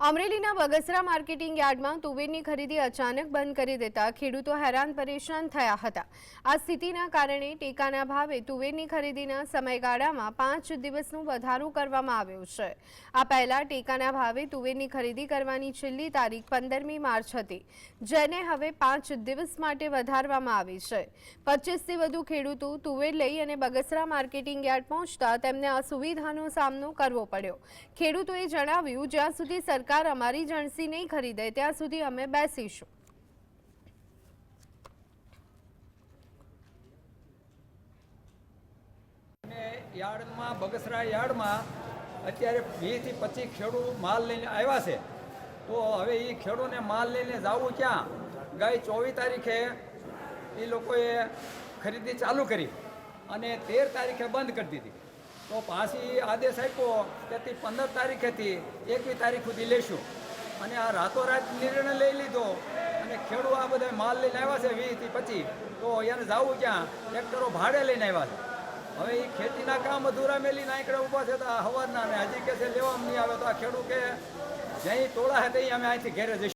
અમરેલીના બગસરા માર્કેટિંગ યાર્ડમાં તુવેરની ખરીદી અચાનક બંધ કરી દેતા ખેડૂતો હેરાન પરેશાન થયા હતા। આ સ્થિતિના કારણે ટેકાના ભાવે તુવેરની ખરીદીના સમયગાળામાં 5 દિવસનો વધારો કરવામાં આવ્યો છે। આ પહેલા ટેકાના ભાવે તુવેરની ખરીદી કરવાની છેલ્લી તારીખ 15મી માર્ચ હતી, જેને હવે 5 દિવસ માટે વધારવામાં આવી છે। 25થી વધુ ખેડૂતો તુવેર લઈ અને બગસરા માર્કેટિંગ યાર્ડ પહોંચતા તેમને અસુવિધાનો સામનો કરવો પડ્યો। ખેડૂતોએ જણાવ્યું, જ્યાં સુધી સરકાર અમારી જણસી નહીં ખરીદે ત્યાં સુધી અમે બેસીશું। યાર્ડમાં બગસરા યાર્ડમાં અત્યારે 20 થી 25 ખેડૂત માલ લઈને આવ્યા છે। તો હવે એ ખેડૂતને માલ લઈને જવું ક્યાં? ગઈ 24 તારીખે એ લોકોએ ખરીદી ચાલુ કરી અને 13 તારીખે બંધ કરી દીધી। તો પાછી આદેશ આપ્યો તેથી 15 તારીખેથી 21 તારીખ સુધી લેશું અને આ રાતોરાત નિર્ણય લઈ લીધો અને ખેડૂત આ બધા માલ લઈને આવ્યા છે 20 થી 25। તો એને જવું ક્યાં? ટ્રેક્ટરો ભાડે લઈને આવ્યા છે। હવે એ ખેતીના કામ અધૂરા મેલીને આંકડે ઊભા છે, તો આ હવારના ને હજી કે છે લેવામાં નહીં આવે, તો આ ખેડૂત કે જ્યાં ટોળા છે ત્યાં અમે અહીંથી ઘેરે જઈશું।